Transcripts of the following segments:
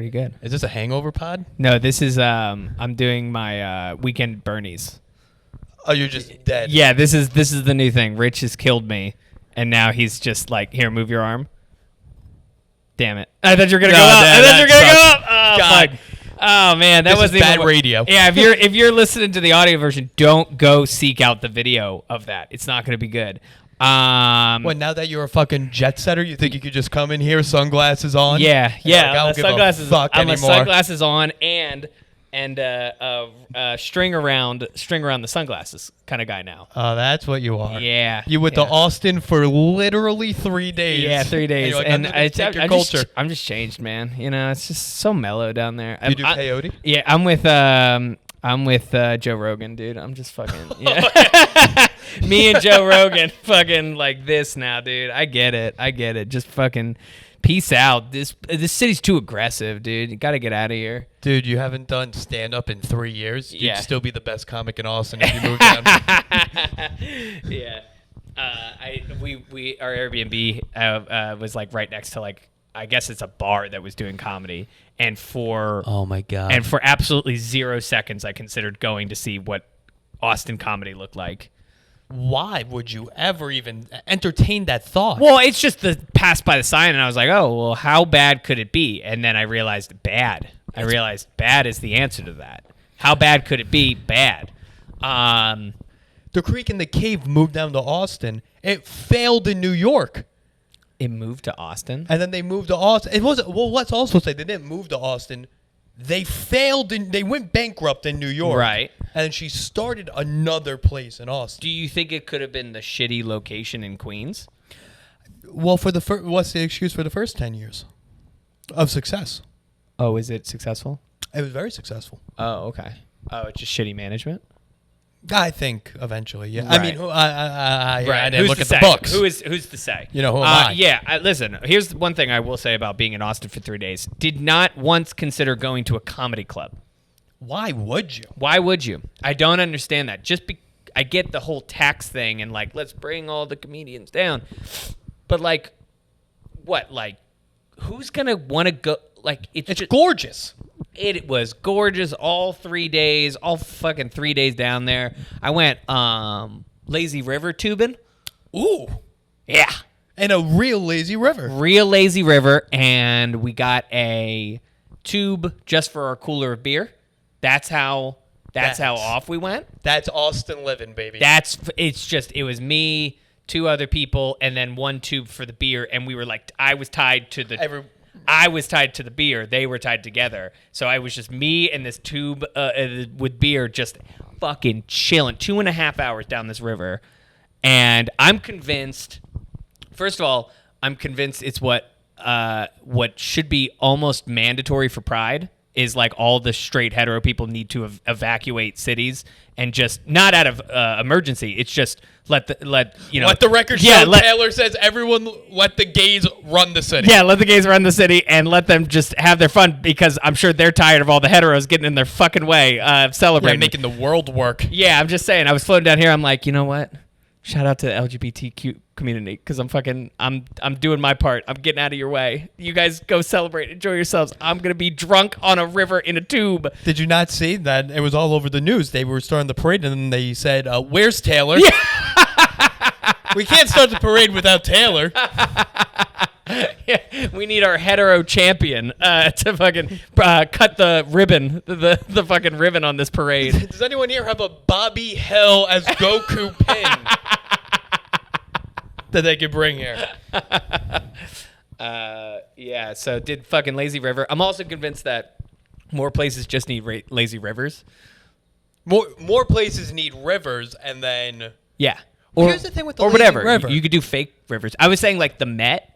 pretty good. Is this a hangover pod? No, this is I'm doing my weekend Bernie's. Oh, you're just dead. Yeah, this is the new thing. Rich has killed me, and now he's just like, here, move your arm. Damn it! I thought you were gonna go up. I thought you were gonna go up. Oh, God. fuck. Oh man, that was bad radio. Yeah, if you're listening to the audio version, don't go seek out the video of that. It's not gonna be good. Well, now that you're a fucking jet setter, you think you could just come in here, sunglasses on? Yeah. I don't give a fuck I'm anymore. sunglasses on and string around the sunglasses kind of guy now. Oh, that's what you are. Yeah. You went to Austin for literally 3 days. Yeah, 3 days. And you're like, I'm just changed, man. You know, it's just so mellow down there. You do peyote? Yeah, I'm with Joe Rogan, dude. I'm just fucking yeah. Me and Joe Rogan fucking like this now, dude. I get it. Just fucking peace out. This city's too aggressive, dude. You got to get out of here. Dude, you haven't done stand-up in 3 years? You'd Yeah. still be the best comic in Austin if you moved down. Yeah. Our Airbnb was like right next to like, I guess it's a bar that was doing comedy. And for Oh, my God. And for absolutely 0 seconds, I considered going to see what Austin comedy looked like. Why would you ever even entertain that thought? Well, it's just the pass by the sign, and I was like, oh, well, how bad could it be? And then I realized bad. I realized bad is the answer to that. How bad could it be? Bad. The Creek and the Cave moved down to Austin. It failed in New York. It moved to Austin? And then they moved to Austin. It wasn't. Well, let's also say they didn't move to Austin. They failed. They went bankrupt in New York. Right. And she started another place in Austin. Do you think it could have been the shitty location in Queens? Well, for the what's the excuse for the first 10 years of success? Oh, is it successful? It was very successful. Oh, okay. Oh, it's just shitty management? I think eventually, yeah. Right. I mean, I didn't Who's look to at say? the books. Who's to say? You know, who am I? Yeah, listen, here's one thing I will say about being in Austin for 3 days. Did not once consider going to a comedy club. Why would you? Why would you? I don't understand that. I get the whole tax thing and like, let's bring all the comedians down. But like, what? Like, who's going to want to go? Like, it's gorgeous. It was gorgeous all 3 days, all fucking 3 days down there. I went lazy river tubing. Ooh. Yeah. And a real lazy river. Real lazy river. And we got a tube just for our cooler of beer. That's how off we went. That's Austin living, baby. It was me, 2 other people, and then 1 tube for the beer. And we were like, I was tied to the beer. They were tied together. So I was just me and this tube with beer just fucking chilling. 2.5 hours down this river. And I'm convinced, first of all, it's what should be almost mandatory for Pride is like all the straight hetero people need to evacuate cities and just not out of emergency. It's just let the record show. Taylor says everyone let the gays run the city. Yeah, let the gays run the city and let them just have their fun because I'm sure they're tired of all the heteros getting in their fucking way of celebrating. Yeah, making the world work. Yeah, I'm just saying. I was floating down here. I'm like, you know what? Shout out to the LGBTQ community because I'm doing my part. I'm getting out of your way. You guys go celebrate, enjoy yourselves. I'm gonna be drunk on a river in a tube. Did you not see that? It was all over the news. They were starting the parade and then they said, "Where's Taylor?" Yeah. We can't start the parade without Taylor. Yeah, we need our hetero champion to fucking cut the ribbon, the fucking ribbon on this parade. Does anyone here have a Bobby Hill as Goku pin that they could bring here? Yeah, so did fucking Lazy River. I'm also convinced that more places just need lazy rivers. More places need rivers, and then yeah. Or, here's the thing with the or lazy whatever. river. You could do fake rivers. I was saying like the Met.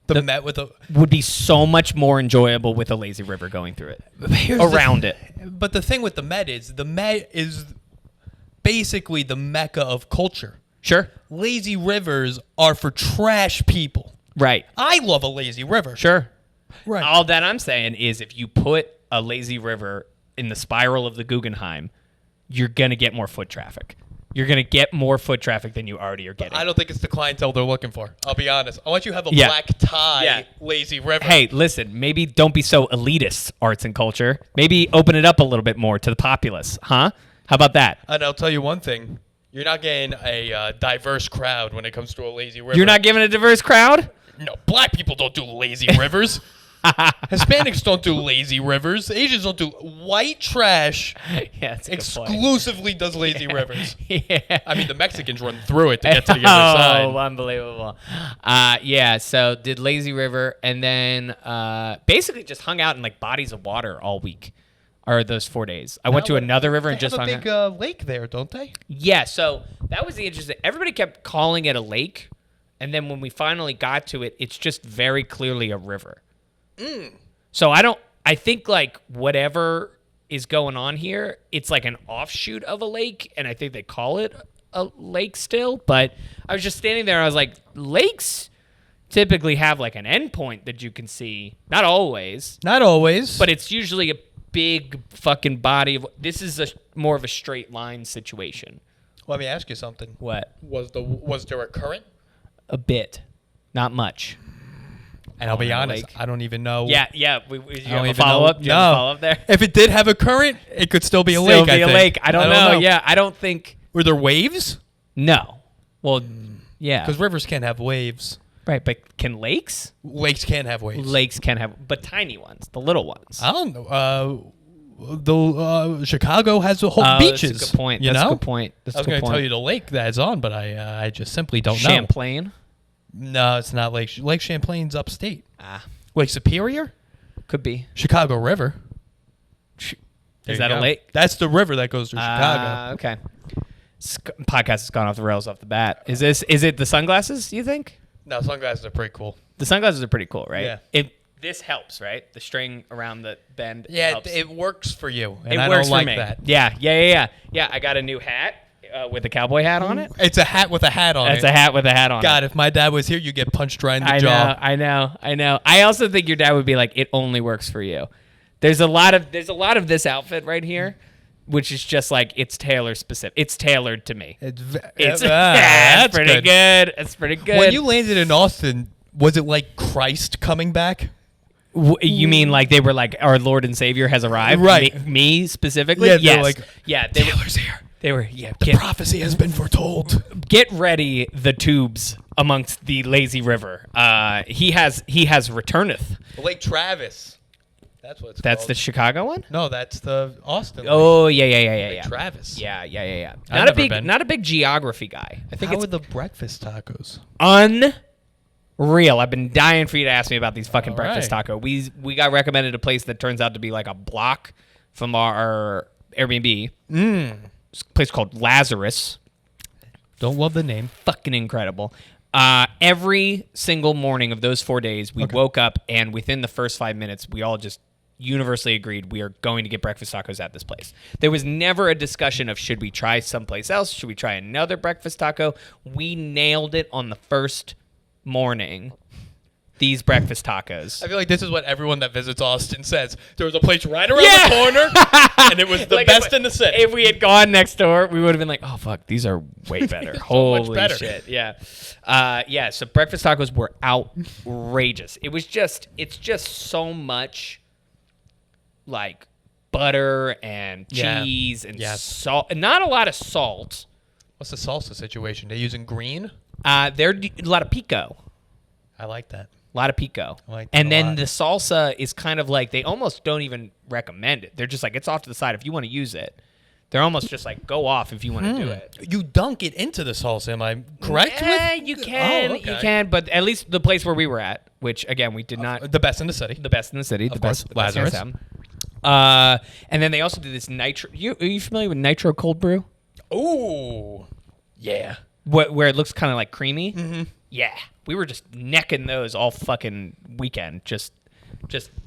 The Met with a would be so much more enjoyable with a lazy river going through it. It. But the thing with the Met is basically the mecca of culture. Sure. Lazy rivers are for trash people. Right. I love a lazy river. Sure. Right. All that I'm saying is if you put a lazy river in the spiral of the Guggenheim, you're going to get more foot traffic. You're going to get more foot traffic than you already are getting. I don't think it's the clientele they're looking for. I'll be honest. Unless you have a Yeah. black tie, Yeah. lazy river. Hey, listen, maybe don't be so elitist, arts and culture. Maybe open it up a little bit more to the populace, huh? How about that? And I'll tell you one thing. You're not getting a diverse crowd when it comes to a lazy river. You're not giving a diverse crowd? No, black people don't do lazy rivers. Hispanics don't do lazy rivers. Asians don't do white trash. Yeah, that's a good point. Exclusively does lazy rivers. Yeah. I mean, the Mexicans run through it to get to the other side. Oh, unbelievable. Yeah, so did Lazy River and then basically just hung out in like bodies of water all week. Or those 4 days. I went to another river and just hung They have a big lake there, don't they? Yeah, so that was the interesting. Everybody kept calling it a lake, and then when we finally got to it, it's just very clearly a river. So I think like whatever is going on here, it's like an offshoot of a lake, and I think they call it a lake still. But I was just standing there, and I was like, lakes typically have like an endpoint that you can see. Not always, Not always. but it's usually a big fucking body of. This is more of a straight line situation. Let me ask you something. What? Was there a current? A bit, not much. And I'll be honest, lake. I don't even know. Yeah. You I have don't a even follow up? know. Do you have a follow up there? If it did have a current, it could still be a Still lake. be I a think. lake. I don't know. Yeah, I don't think. Were there waves? No. Well, yeah. Because rivers can't have waves. Right, but can lakes? Lakes can have waves. Lakes can have, but tiny ones, the little ones. I don't know. Chicago has whole beaches. That's a good point. You That's know? a good point. That's I was going to tell you the lake that's on, but I just simply don't know. Champlain. No, it's not Lake Champlain's upstate. Ah, Lake Superior? could be. Chicago River. Is There that you a go. lake? That's the river that goes through Chicago. Okay. Podcast has gone off the rails off the bat. Is it the sunglasses, you think? No, sunglasses are pretty cool. The sunglasses are pretty cool, right? Yeah. This helps, right? The string around the bend Yeah, helps. it works for you. And It I works don't like for me. that. Yeah. I got a new hat with a cowboy hat on it. It's a hat with a hat on That's it. a hat with a hat on God, it. if my dad was here, you'd get punched right in the I jaw. know. I also think your dad would be like, it only works for you. There's a lot of this outfit right here, which is just like it's tailor specific. It's tailored to me. It's That's pretty good. It's pretty good. When you landed in Austin, was it like Christ coming back? You mean like they were like our Lord and Savior has arrived? Right. Me specifically? Yeah, yes. they're like, yeah. Taylor's here. They were. Yeah. The prophecy has been foretold. Get ready, the tubes amongst the lazy river. He has returneth. Lake Travis. That's what it's That's called. the Chicago one. No, that's the Austin. Oh yeah. Lake Travis. Yeah. I've Not a never big, been. not a big geography guy. I think How it's are the breakfast tacos? unreal. I've been dying for you to ask me about these fucking All breakfast right. taco. We got recommended a place that turns out to be like a block from our Airbnb. It's a place called Lazarus. Don't love the name. Fucking incredible. Every single morning of those 4 days, we woke up and within the first 5 minutes, we all just universally agreed we are going to get breakfast tacos at this place. There was never a discussion of should we try someplace else? Should we try another breakfast taco? We nailed it on the first morning. These breakfast tacos. I feel like this is what everyone that visits Austin says. There was a place right around the corner, and it was the Like, best in the city. If we had gone next door, we would have been like, "Oh fuck, these are way better." Holy better. shit! Yeah, yeah. So breakfast tacos were outrageous. It's just so much like butter and Yeah. cheese and Yes. salt. Not a lot of salt. What's the salsa situation? They using green? They're a lot of pico. I like that. A lot of pico. I like that and a then lot. the salsa is kind of like they almost don't even recommend it. They're just like it's off to the side if you want to use it. They're almost just like go off if you want to do it. You dunk it into the salsa. Am I correct? You can, Oh, okay. you can, but at least the place where we were at, which again we did not, The best in the city. the best in the city, the course, best, the best Lazarus. hands down. And then they also do this nitro. Are you familiar with nitro cold brew? Ooh. Yeah. Where it looks kind of like creamy. Mm-hmm. Yeah, we were just necking those all fucking weekend. Just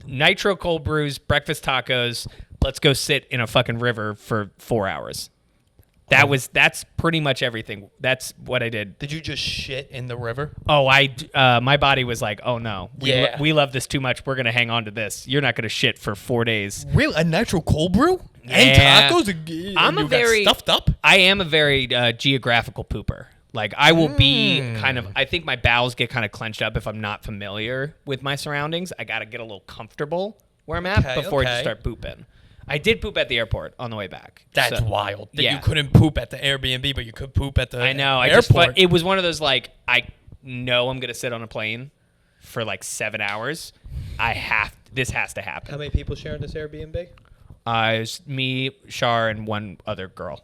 nitro cold brews, breakfast tacos. Let's go sit in a fucking river for 4 hours. That's pretty much everything. That's what I did. Did you just shit in the river? Oh, my body was like, oh no, we love this too much. We're gonna hang on to this. You're not gonna shit for 4 days. Really, a natural cold brew and tacos? I'm a very stuffed up. I am a very geographical pooper. Like I will be kind of. I think my bowels get kind of clenched up if I'm not familiar with my surroundings. I gotta get a little comfortable where I'm at before I just start pooping. I did poop at the airport on the way back. That's wild. That you couldn't poop at the Airbnb, but you could poop at the airport. It was one of those like, I know I'm going to sit on a plane for like 7 hours. This has to happen. How many people sharing this Airbnb? It was me, Shar, and one other girl.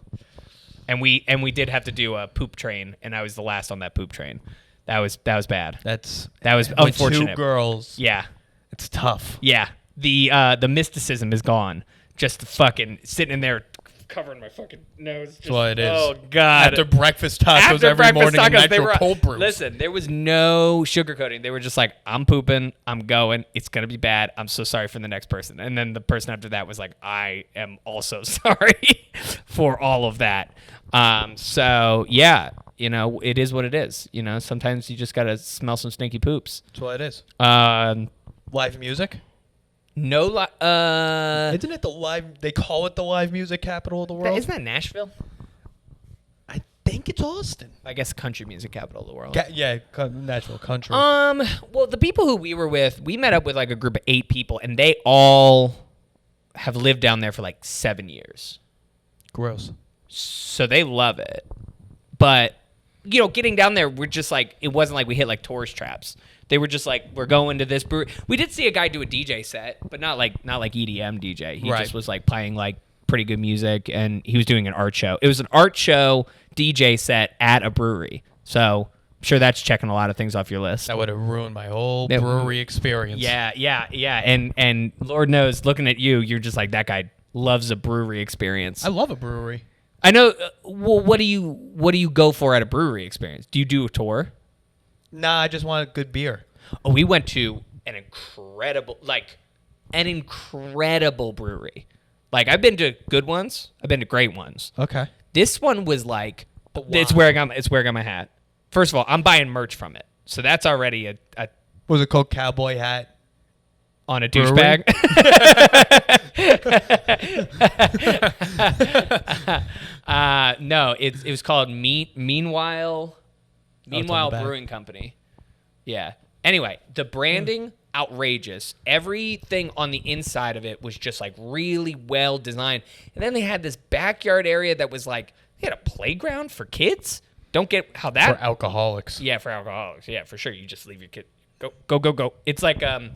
And we did have to do a poop train, and I was the last on that poop train. That was bad. That was unfortunate. 2 girls. Yeah. It's tough. Yeah. The mysticism is gone. Just fucking sitting in there covering my fucking nose. Just, that's what it is. Oh, God. After breakfast tacos every morning and natural cold brews. Listen, there was no sugarcoating. They were just like, I'm pooping. I'm going. It's going to be bad. I'm so sorry for the next person. And then the person after that was like, I am also sorry for all of that. So, yeah, it is what it is. Sometimes you just got to smell some stinky poops. That's what it is. Live music? No, isn't it the live? They call it the live music capital of the world. Isn't that Nashville? I think it's Austin. I guess country music capital of the world. Nashville country. Well, the people who we were with, we met up with like a group of 8 people, and they all have lived down there for like 7 years. Gross. So they love it, but getting down there, we're just like, it wasn't like we hit like tourist traps. They were just like, we're going to this brewery. We did see a guy do a DJ set, but not like EDM DJ. He just was like playing like pretty good music, and he was doing an art show. It was an art show DJ set at a brewery. So I'm sure that's checking a lot of things off your list. That would have ruined my whole brewery experience. Yeah. And Lord knows, looking at you, you're just like, that guy loves a brewery experience. I love a brewery. I know. Well, what do you go for at a brewery experience? Do you do a tour? Nah, I just want a good beer. Oh, we went to an incredible brewery. Like, I've been to good ones. I've been to great ones. Okay. This one was like, it's where I got my hat. First of all, I'm buying merch from it. So that's already a was it called cowboy hat? On a douchebag? No, it was called Meanwhile Brewing Company. Yeah. Anyway, the branding, outrageous. Everything on the inside of it was just like really well designed. And then they had this backyard area that was like, they had a playground for kids. Don't get how that... For alcoholics. Yeah, for alcoholics. Yeah, for sure. You just leave your kid... Go. It's like a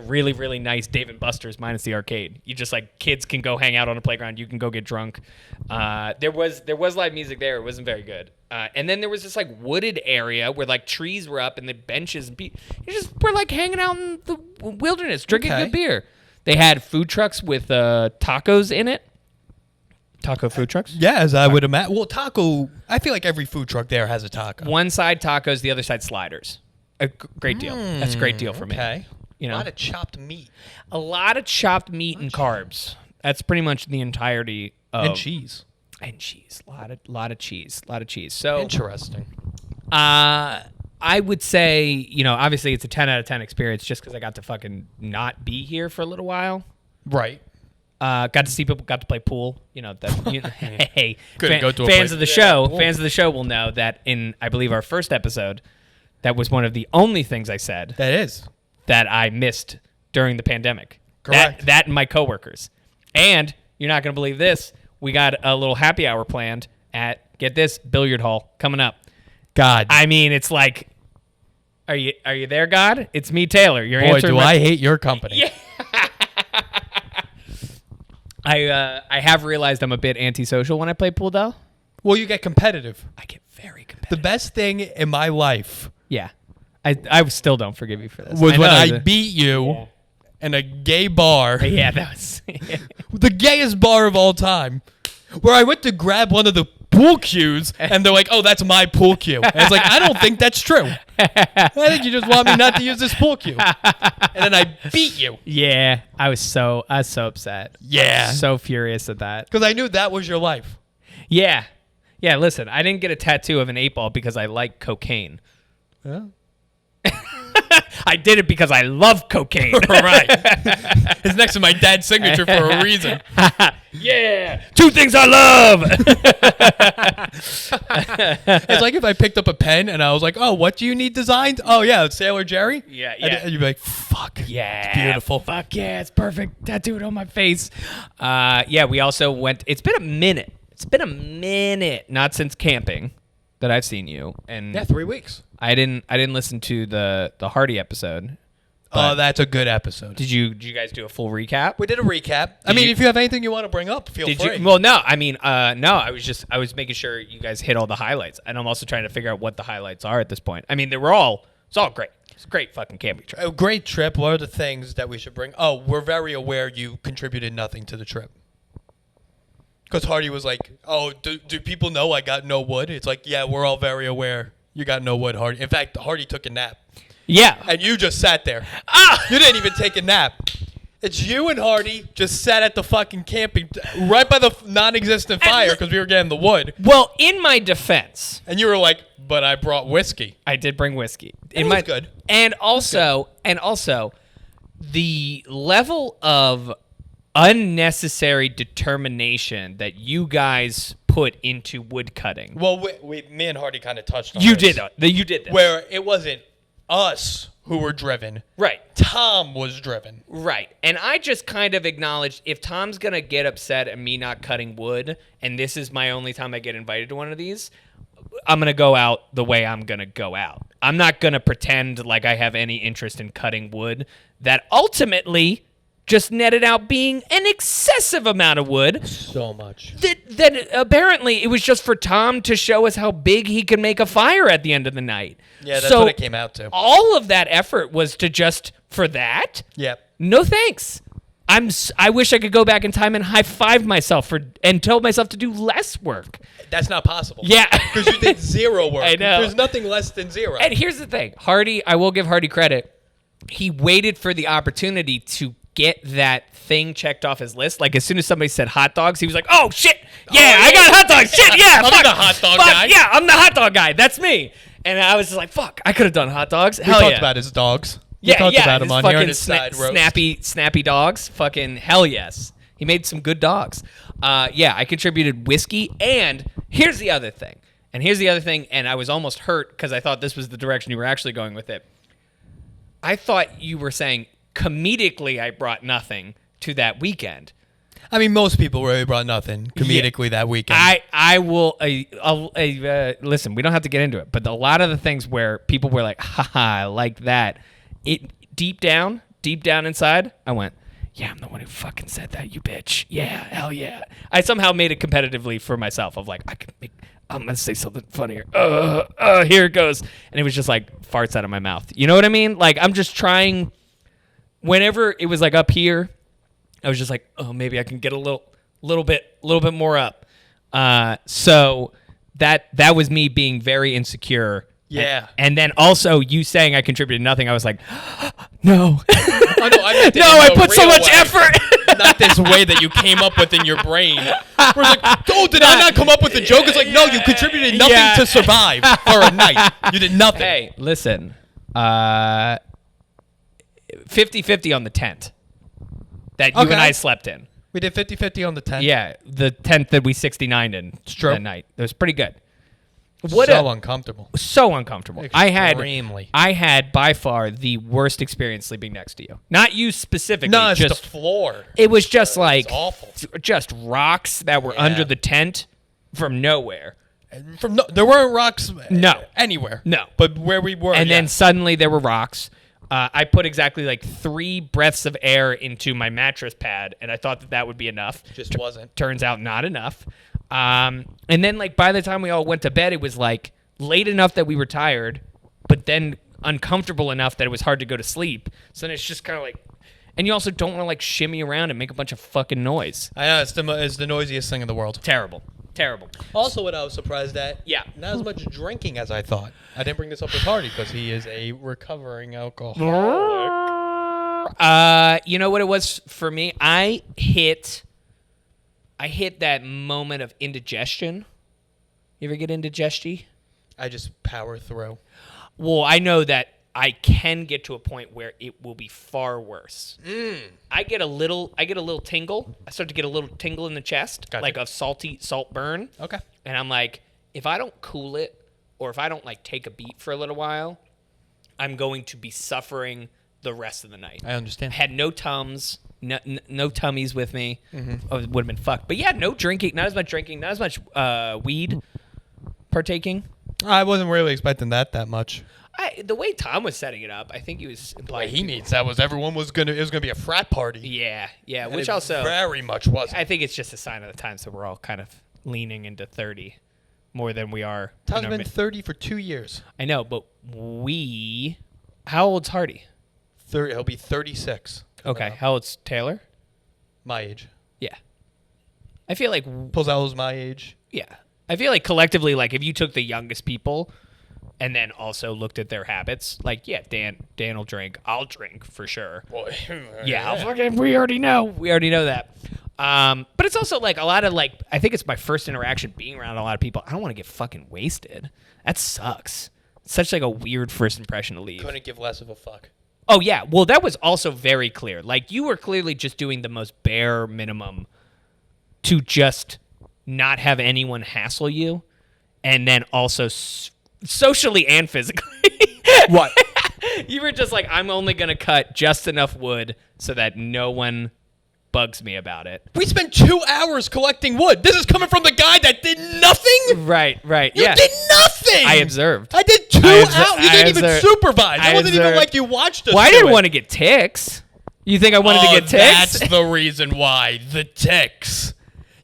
really, really nice Dave & Buster's minus the arcade. You just like, kids can go hang out on a playground. You can go get drunk. There was live music there. It wasn't very good. And then there was this like wooded area where like trees were up and the benches and you just were like hanging out in the wilderness, drinking good beer. They had food trucks with tacos in it. Taco food trucks? Yeah, as I would imagine. Well, taco, I feel like every food truck there has a taco. One side tacos, the other side sliders. A great deal. That's a great deal for me. Okay. A lot of chopped meat. A lot of chopped meat and carbs. That's pretty much the entirety of... And cheese. And cheese. A lot of cheese. So interesting. I would say, obviously it's a 10 out of 10 experience just because I got to fucking not be here for a little while. Right. Got to see people, got to play pool. Hey, fans of the show will know that in, I believe, our first episode, that was one of the only things I said that I missed during the pandemic. Correct. That and my coworkers. And you're not going to believe this. We got a little happy hour planned at, get this, billiard hall coming up. God. I mean, it's like, are you there, God? It's me, Taylor. You're answering. Boy, do I hate your company. Yeah. I have realized I'm a bit antisocial when I play pool, though. Well, you get competitive. I get very competitive. The best thing in my life... Yeah. I still don't forgive you for this. Was when I beat you in a gay bar. Yeah, that was... the gayest bar of all time. Where I went to grab one of the pool cues, and they're like, oh, that's my pool cue. And I was like, I don't think that's true. I think you just want me not to use this pool cue. And then I beat you. Yeah, I was so upset. Yeah. I was so furious at that. Because I knew that was your life. Yeah. Yeah, listen, I didn't get a tattoo of an 8-ball because I like cocaine. Yeah. I did it because I love cocaine. Right. It's next to my dad's signature for a reason. Yeah. 2 things I love. It's like if I picked up a pen and I was like, oh, what do you need designed? Oh, yeah, it's Sailor Jerry. Yeah. And you'd be like, fuck. Yeah. It's beautiful. Fuck yeah, it's perfect. Tattooed on my face. Yeah, we also went. It's been a minute. Not since camping that I've seen you. And Yeah, 3 weeks. I didn't listen to the Hardy episode. Oh, that's a good episode. Did you guys do a full recap? We did a recap. I mean, if you have anything you want to bring up, feel free. Well, no. I mean, no. I was making sure you guys hit all the highlights, and I'm also trying to figure out what the highlights are at this point. I mean, it's all great. It's a great fucking camping trip. A great trip. What are the things that we should bring? Oh, we're very aware you contributed nothing to the trip. Because Hardy was like, oh, do people know I got no wood? It's like, yeah, we're all very aware you got no wood, Hardy. In fact, Hardy took a nap. Yeah. And you just sat there. Ah! You didn't even take a nap. It's you and Hardy just sat at the fucking camping, right by the non-existent fire because we were getting the wood. Well, in my defense. And you were like, but I brought whiskey. I did bring whiskey. It was good. And also, the level of unnecessary determination that you guys put into wood cutting. Well, me and Hardy kind of touched on You this. You did this. Where it wasn't us who were driven. Right. Tom was driven. Right. And I just kind of acknowledged if Tom's going to get upset at me not cutting wood, and this is my only time I get invited to one of these, I'm going to go out the way I'm going to go out. I'm not going to pretend like I have any interest in cutting wood that ultimately just netted out being an excessive amount of wood. So much. That apparently it was just for Tom to show us how big he could make a fire at the end of the night. Yeah, that's what it came out to. All of that effort was to just for that? Yep. No thanks. I wish I could go back in time and high five myself and tell myself to do less work. That's not possible. Yeah. Because you did zero work. I know. There's nothing less than zero. And here's the thing. Hardy, I will give Hardy credit. He waited for the opportunity to get that thing checked off his list. Like as soon as somebody said hot dogs, he was like, "Oh shit, yeah, I got hot dogs. Shit, yeah, I'm the hot dog guy. Yeah, I'm the hot dog guy. That's me." And I was just like, "Fuck, I could have done hot dogs." We Hell talked yeah. about his dogs. Yeah, we talked about him on here on his side roast. snappy dogs. Fucking hell yes. He made some good dogs. Yeah, I contributed whiskey. And here's the other thing. And I was almost hurt because I thought this was the direction you were actually going with it. I thought you were saying comedically I brought nothing to that weekend. I mean, most people really brought nothing comedically that weekend. I will listen. We don't have to get into it, but a lot of the things where people were like, "Haha, I like that." It deep down inside, I went, "Yeah, I'm the one who fucking said that, you bitch. Yeah, hell yeah." I somehow made it competitively for myself. Of like, I'm gonna say something funnier. Here it goes, and it was just like farts out of my mouth. You know what I mean? Like I'm just trying. Whenever it was like up here, I was just like, oh, maybe I can get a little bit more up. So that was me being very insecure. Yeah. And then also you saying I contributed nothing. I was like, no. Oh, no, I put so much effort. Not this way that you came up with in your brain. Where it's like, oh, did I not come up with the joke? It's like, no, you contributed nothing to survive for a night. You did nothing. Hey, listen. 50-50 on the tent that you and I slept in. We did 50-50 on the tent. Yeah, the tent that we 69'd in that night. It was pretty good. Uncomfortable. So uncomfortable. Extremely. I had by far the worst experience sleeping next to you. Not you specifically. No, it's just the floor. It was just like awful. Just rocks that were under the tent from nowhere. There weren't rocks anywhere. No. But where we were. And then suddenly there were rocks. I put exactly like 3 breaths of air into my mattress pad, and I thought that would be enough. Just wasn't. Turns out not enough. And then like by the time we all went to bed, it was like late enough that we were tired, but then uncomfortable enough that it was hard to go to sleep. So then it's just kind of like, and you also don't want to like shimmy around and make a bunch of fucking noise. I know, it's the noisiest thing in the world. Terrible. Also, what I was surprised at, not as much drinking as I thought. I didn't bring this up with Hardy because he is a recovering alcoholic. You know what it was for me? I hit I hit that moment of indigestion. You ever get indigestion? I just power through. Well, I know that I can get to a point where it will be far worse. I get a little tingle. I start to get a little tingle in the chest, Gotcha. like a salt burn. Okay. And I'm like, if I don't cool it, or if I don't like take a beat for a little while, I'm going to be suffering the rest of the night. I understand. I had no tums, no tummies with me. Oh, it would have been fucked. But yeah, no drinking, not as much weed partaking. I wasn't really expecting that much. The way Tom was setting it up, I think he was implying He needs that was everyone was gonna it was gonna be a frat party. Yeah, And which it also very much wasn't. I think it's just a sign of the times that we're all kind of leaning into 30 more than we are. Tom's been 30 for 2 years. I know, but how old's Hardy? He'll be 36. Okay, how old's Taylor? My age. Yeah. I feel like Pozzello's my age. yeah. I feel like collectively, like if you took the youngest people and then also looked at their habits, like yeah, Dan will drink. I'll drink for sure. Boy. Yeah, we already know that. But it's also like a lot of like I think it's my first interaction being around a lot of people. I don't want to get fucking wasted. That sucks. It's such like a weird first impression to leave. Couldn't give less of a fuck. Oh yeah, well that was also very clear. Like you were clearly just doing the most bare minimum to just not have anyone hassle you, and then also socially and physically. What? You were just like, I'm only going to cut just enough wood so that no one bugs me about it. We spent 2 hours collecting wood. This is coming from the guy that did nothing? Right. You did nothing! I observed. I did 2 hours. You didn't even supervise. It wasn't even observed. like you watched us. Well, I didn't want to get ticks. You think I wanted to get ticks? That's the reason why. The ticks.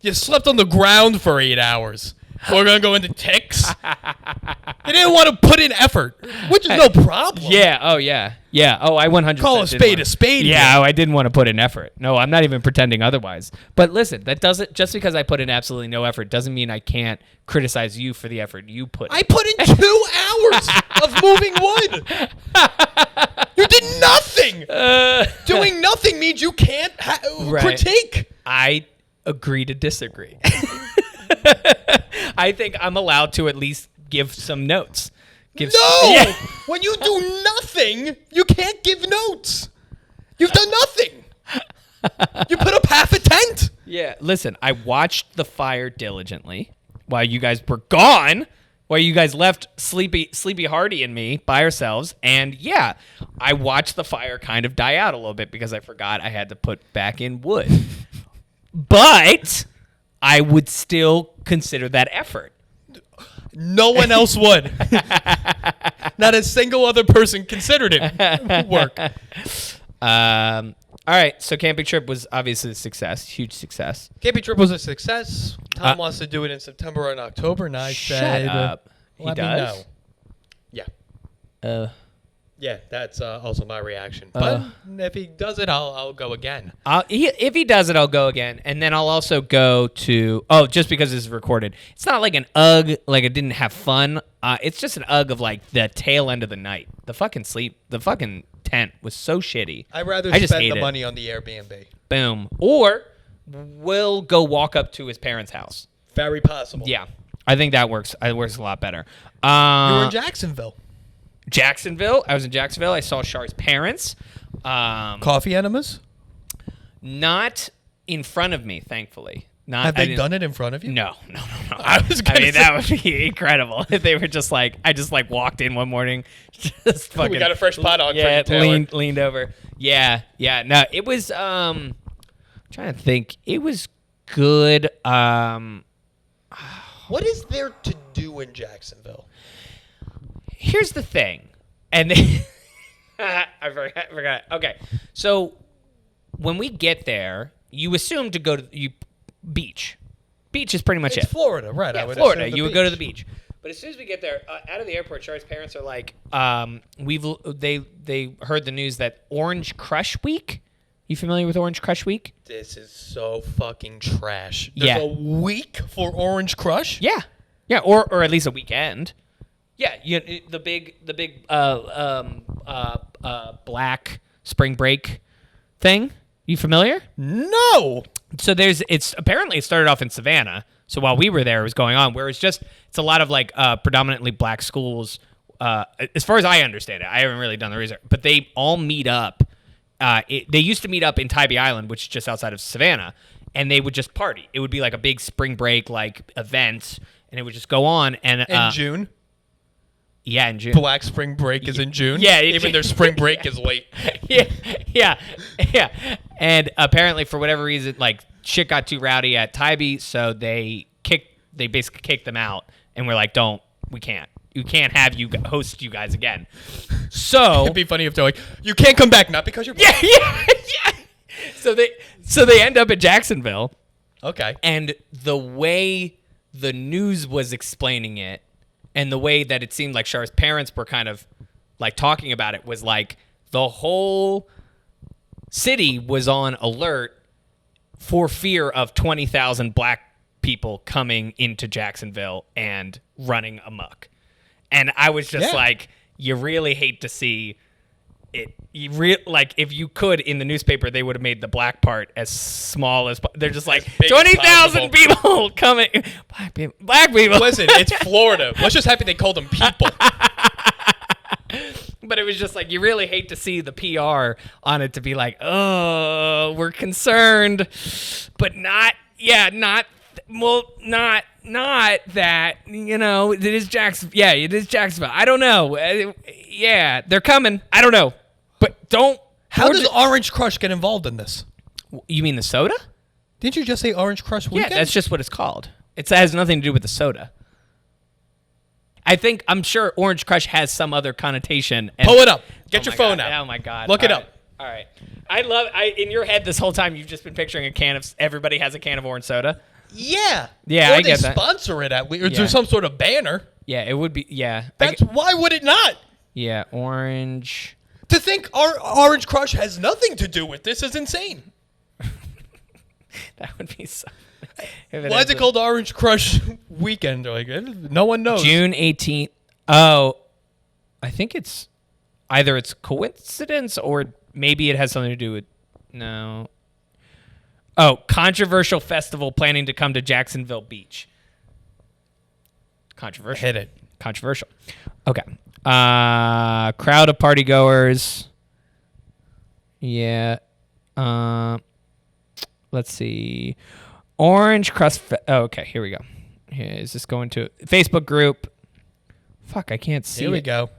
You slept on the ground for 8 hours. We're going to go into ticks? You didn't want to put in effort, which is no problem. Yeah. Oh, yeah. Yeah. Oh, I 100% Call a spade a spade. Yeah. Oh, I didn't want to put in effort. No, I'm not even pretending otherwise. But listen, that doesn't, just because I put in absolutely no effort doesn't mean I can't criticize you for the effort you put in. I put in 2 hours of moving wood. You did nothing. Doing nothing means you can't critique. I agree to disagree. I think I'm allowed to at least give some notes. No! When you do nothing, you can't give notes. You've done nothing. You put up half a tent. Yeah. Listen, I watched the fire diligently while you guys were gone, while you guys left Sleepy Hardy and me by ourselves. And yeah, I watched the fire kind of die out a little bit because I forgot I had to put back in wood. But I would still consider that effort. No one else would. Not a single other person considered it work. All right, so camping trip was obviously a success, huge success. Camping trip was a success. Tom wants to do it in September and October, and I said, Shut up. He let does? me know. Yeah. Yeah, that's also my reaction. But if he does it, I'll go again. If he does it, I'll go again. And then I'll also go to, just because this is recorded. It's not like an UGG, like it didn't have fun. It's just an UGG of like the tail end of the night. The fucking tent was so shitty. I'd rather I just spend hate the it. money on the Airbnb. Boom. Or we'll go walk up to his parents' house. Very possible. Yeah. I think that works. It works a lot better. You were in Jacksonville. I was in Jacksonville. I saw Char's parents. Coffee enemas? Not in front of me, thankfully. Have they done it in front of you? No. I was gonna say. that would be incredible if they were just like, I just like walked in one morning, just fucking. We got a fresh pot on. Yeah, for you, Taylor. leaned over. Yeah. No, it was. I'm trying to think. It was good. What is there to do in Jacksonville? Here's the thing, and then I forgot. Okay, so when we get there, you assume to go to beach. Beach is pretty much It's it. Florida, right? Yeah, I would Florida. assume You would go to the beach. But as soon as we get there, out of the airport, Char's parents are like, they heard the news that Orange Crush Week. You familiar with Orange Crush Week? This is so fucking trash. There's Yeah. a week for Orange Crush? Yeah, or at least a weekend. Yeah, the big black spring break thing. You familiar? No. So it's apparently it started off in Savannah. So while we were there, it was going on where it's a lot of like predominantly black schools. As far as I understand it, I haven't really done the research, but they all meet up. They used to meet up in Tybee Island, which is just outside of Savannah, and they would just party. It would be like a big spring break like event, and it would just go on. And in June. Yeah, in June. Black spring break is in June. Yeah, even their spring break is late. Yeah. And apparently, for whatever reason, like shit got too rowdy at Tybee, so they basically kicked them out, and we're like, we can't have you host you guys again. So it'd be funny if they're like, you can't come back, not because you're black. Yeah. So they end up at Jacksonville. Okay. And the way the news was explaining it, and the way that it seemed like Char's parents were kind of like talking about it was like the whole city was on alert for fear of 20,000 black people coming into Jacksonville and running amok. And I was just like, you really hate to see it. Like, if you could, in the newspaper, they would have made the black part as small as they're just like 20,000 people coming. Black people. Listen, it's Florida. Let's just happy they called them people. But it was just like, you really hate to see the PR on it to be like, oh, we're concerned, but not that, it is Jacksonville. Yeah, it is Jacksonville. I don't know. Yeah, they're coming. I don't know. But don't. How does Orange Crush get involved in this? You mean the soda? Didn't you just say Orange Crush Weekend? Yeah, that's just what it's called. It has nothing to do with the soda. I'm sure Orange Crush has some other connotation. Pull it up. Get your phone out. Oh my God. Look it up. All right. In your head this whole time, you've just been picturing a can of, everybody has a can of orange soda. Yeah. Yeah, or I get that. Or they sponsor it at least. Or there's some sort of banner. Yeah, it would be, yeah. Why would it not? Yeah, orange. To think our Orange Crush has nothing to do with this is insane. That would be so. Why is it called Orange Crush Weekend? Like, no one knows. June 18th. Oh, I think it's either it's coincidence or maybe it has something to do with, no. Oh, controversial festival planning to come to Jacksonville Beach. Controversial. Hit it. Controversial. Okay. Crowd of partygoers. Yeah. Let's see. Orange Crust. Okay, here we go. Is this going to Facebook group? Fuck, I can't see. Here we go.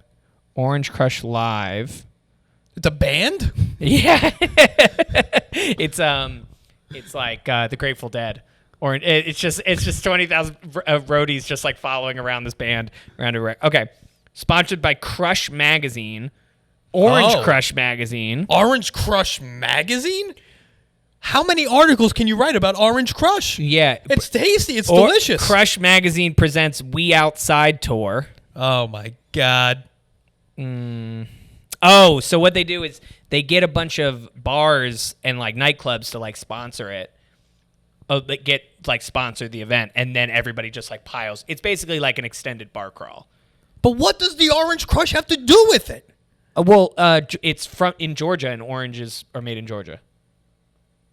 Orange Crush Live. It's a band? Yeah. It's like the Grateful Dead. Or it's just 20,000 roadies just like following around this band around a okay. Sponsored by Crush Magazine. Orange Crush Magazine. Orange Crush Magazine? How many articles can you write about Orange Crush? Yeah. It's tasty. It's delicious. Crush Magazine presents We Outside Tour. Oh, my God. Oh, so what they do is they get a bunch of bars and like nightclubs to like sponsor it. Oh, they get like sponsor the event, and then everybody just like piles. It's basically like an extended bar crawl. But what does the Orange Crush have to do with it? It's in Georgia, and oranges are made in Georgia.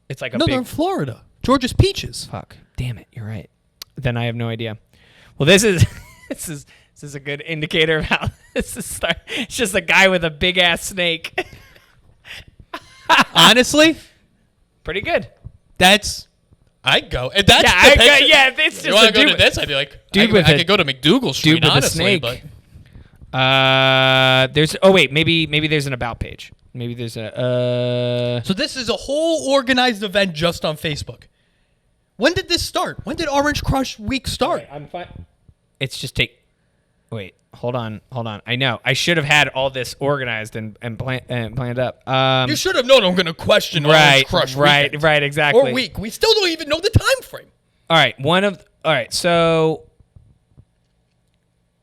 It's like they're in Florida. Georgia's peaches. Fuck. Damn it. You're right. Then I have no idea. Well, this is this is a good indicator of how this is start. It's just a guy with a big ass snake. Honestly, pretty good. I'd go. It's just you want to go to this? I'd be like, I could go to McDougal Street, dude with honestly. a snake. But maybe there's an about page. Maybe there's a. So this is a whole organized event just on Facebook. When did this start? When did Orange Crush Week start? Right, I'm fine. It's just Wait, hold on. I know. I should have had all this organized and planned up. You should have known I'm going to question Orange Crush Weekend. Right, exactly. Or week. We still don't even know the time frame. All right, so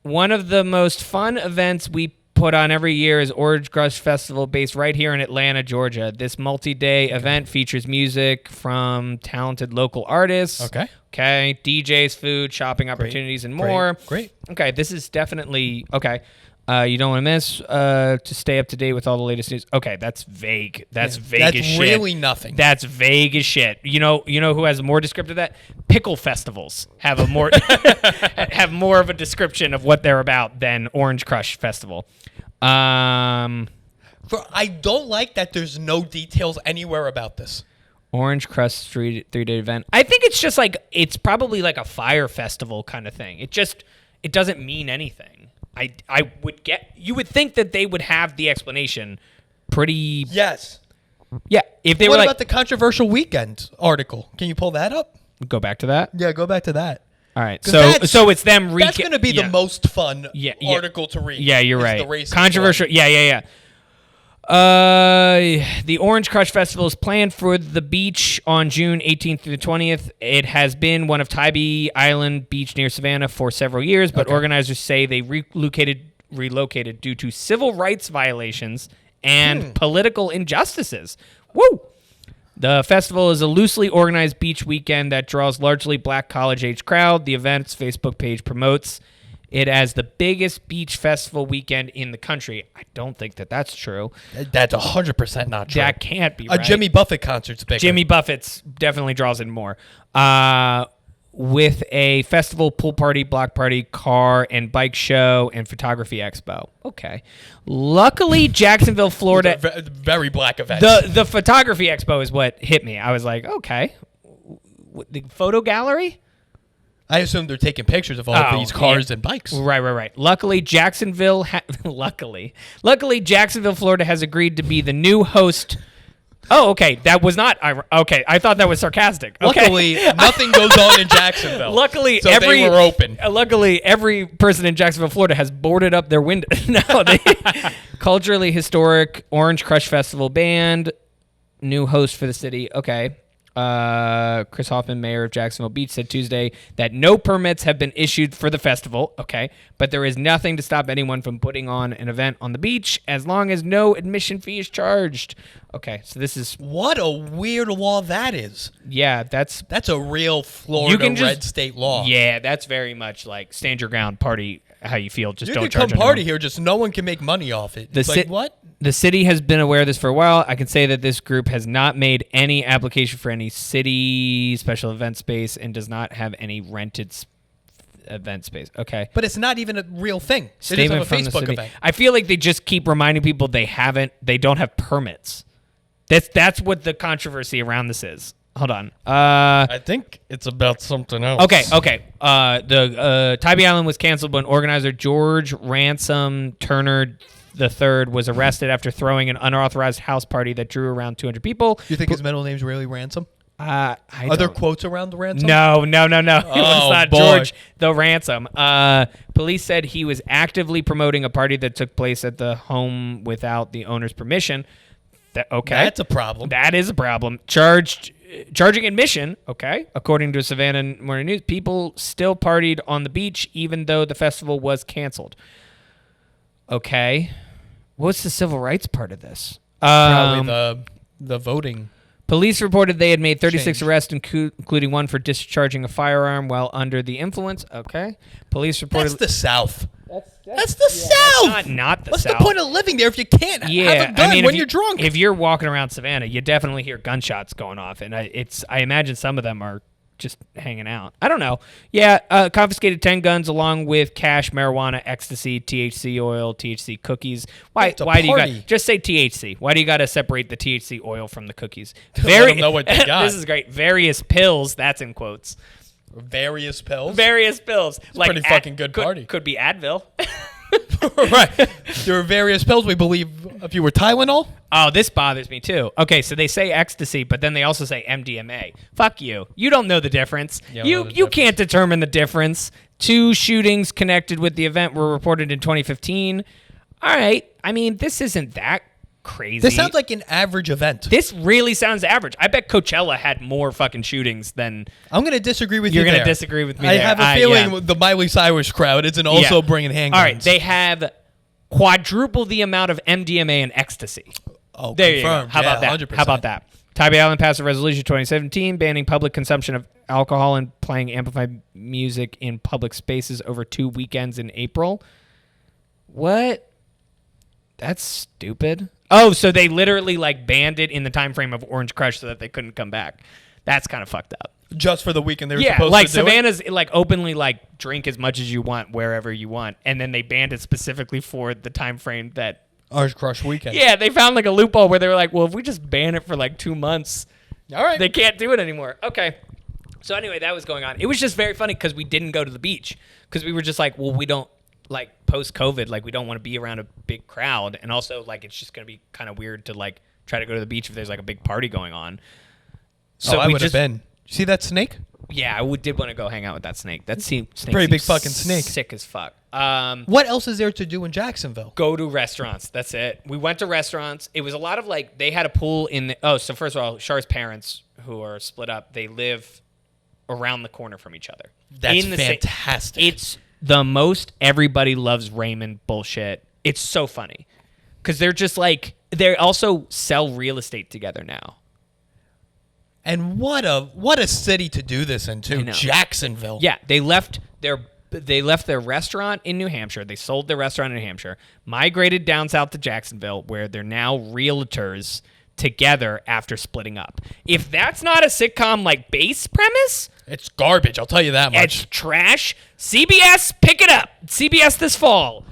one of the most fun events we put on every year is Orange Crush Festival, based right here in Atlanta, Georgia. This multi-day event features music from talented local artists. Okay. DJs, food, shopping opportunities, and more. Great. Okay, this is definitely okay. You don't want to miss to stay up to date with all the latest news. Okay, that's vague. That's vague as shit. That's really nothing. That's vague as shit. You know who has more descriptive than that? Pickle festivals have a more have more of a description of what they're about than Orange Crush Festival. I don't like that there's no details anywhere about this. Orange Crush 3-day event. I think it's just like it's probably like a fire festival kind of thing. It doesn't mean anything. You would think that they would have the explanation pretty. Yes. Yeah. If they what were about the controversial weekend article? Can you pull that up? Go back to that. Yeah, go back to that. All right. So it's them. That's going to be the most fun article to read. Yeah, you're right. The racist controversial. one. Yeah. The Orange Crush Festival is planned for the beach on June 18th through the 20th. It has been one of Tybee Island Beach near Savannah for several years, but organizers say they relocated due to civil rights violations and political injustices. Woo! The festival is a loosely organized beach weekend that draws largely black college-age crowd. The event's Facebook page promotes it as the biggest beach festival weekend in the country. I don't think that that's true. That's 100% not true. That can't be right. A Jimmy Buffett concert's bigger. Jimmy Buffett's definitely draws in more. With a festival, pool party, block party, car and bike show, and photography expo. Okay. Luckily, Jacksonville, Florida. Very black events. The photography expo is what hit me. I was like, okay. The photo gallery? I assume they're taking pictures of all of these cars and bikes. Right. Luckily, Jacksonville, Florida has agreed to be the new host. Oh, okay. That was not. Okay, I thought that was sarcastic. Okay. Luckily, nothing goes on in Jacksonville. Luckily, so they were open. Luckily, every person in Jacksonville, Florida, has boarded up their window. Culturally historic Orange Crush Festival band, new host for the city. Okay. Chris Hoffman, mayor of Jacksonville Beach, said Tuesday that no permits have been issued for the festival. Okay. But there is nothing to stop anyone from putting on an event on the beach as long as no admission fee is charged. Okay. So this is. What a weird law that is. Yeah. That's a real Florida red state law. Yeah. That's very much like stand your ground, party how you feel. Just don't charge anyone. You can come party anyone. here, just no one can make money off it. What? The city has been aware of this for a while. I can say that this group has not made any application for any city special event space and does not have any rented event space. Okay. But it's not even a real thing. Statement from the city. Event. I feel like they just keep reminding people they don't have permits. That's what the controversy around this is. Hold on. I think it's about something else. Okay. The Tybee Island was canceled when organizer George Ransom Turner the third was arrested after throwing an unauthorized house party that drew around 200 people. You think his middle name's really Ransom? Are there quotes around the ransom? No. It was not boy. George the Ransom. Police said he was actively promoting a party that took place at the home without the owner's permission. Okay. That's a problem. That is a problem. Charging admission, okay. According to Savannah Morning News, people still partied on the beach even though the festival was canceled. Okay. What's the civil rights part of this? Probably the voting. Police reported they had made 36 arrests, including one for discharging a firearm while under the influence. Okay. Police reported... That's the South. That's the South. That's not the What's South. the point of living there if you can't have a gun when you're drunk? If you're walking around Savannah, you definitely hear gunshots going off, and I imagine some of them are just hanging out. I don't know. Yeah, confiscated 10 guns along with cash, marijuana, ecstasy, THC oil, THC cookies. Why do you got just say THC? Why do you got to separate the THC oil from the cookies? Let them know what they got. This is great. Various pills. That's in quotes. Various pills. It's like pretty fucking good party. Could be Advil. Right. There are various pills. We believe if you were Tylenol. Oh, this bothers me too. Okay, so they say ecstasy, but then they also say MDMA. Fuck you. You don't know the difference. You can't determine the difference. 2 shootings connected with the event were reported in 2015. All right. I mean, this isn't that crazy. This sounds like an average event. This really sounds average. I bet Coachella had more fucking shootings than... I'm going to disagree with you. You're going to disagree with me I there. have a feeling the Miley Cyrus crowd isn't also bringing handguns. All right, they have quadruple the amount of MDMA and ecstasy. Oh, there confirmed. You go. How about that? 100%. How about that? Tybee Island passed a resolution in 2017 banning public consumption of alcohol and playing amplified music in public spaces over 2 weekends in April. What? That's stupid. Oh, so they literally like banned it in the time frame of Orange Crush so that they couldn't come back. That's kind of fucked up. Just for the weekend they were Yeah, supposed like to do Savannah's like openly like drink as much as you want wherever you want, and then they banned it specifically for the time frame that. Orange Crush weekend. Yeah, they found like a loophole where they were like, well, if we just ban it for like 2 months, All right. they can't do it anymore. Okay. So anyway, that was going on. It was just very funny because we didn't go to the beach because we were just like, well, we don't like post-COVID, like we don't want to be around a big crowd, and also like it's just gonna be kind of weird to like try to go to the beach if there's like a big party going on. So I we would have just been. You see that snake? Yeah, did want to go hang out with that snake. That snake Pretty big seems fucking snake. Sick as fuck. What else is there to do in Jacksonville? Go to restaurants. That's it. We went to restaurants. It was a lot of like they had a pool in the. So first of all, Char's parents, who are split up, they live around the corner from each other. That's fantastic. It's the most everybody loves Raymond bullshit. It's so funny because they're just like they also sell real estate together now. And what a city to do this in too. Jacksonville. Yeah, they left their restaurant in New Hampshire. They sold their restaurant in New Hampshire, migrated down south to Jacksonville, where they're now realtors together after splitting up. If that's not a sitcom like base premise, it's garbage. I'll tell you that much. it's trash. CBS, pick it up. CBS this fall.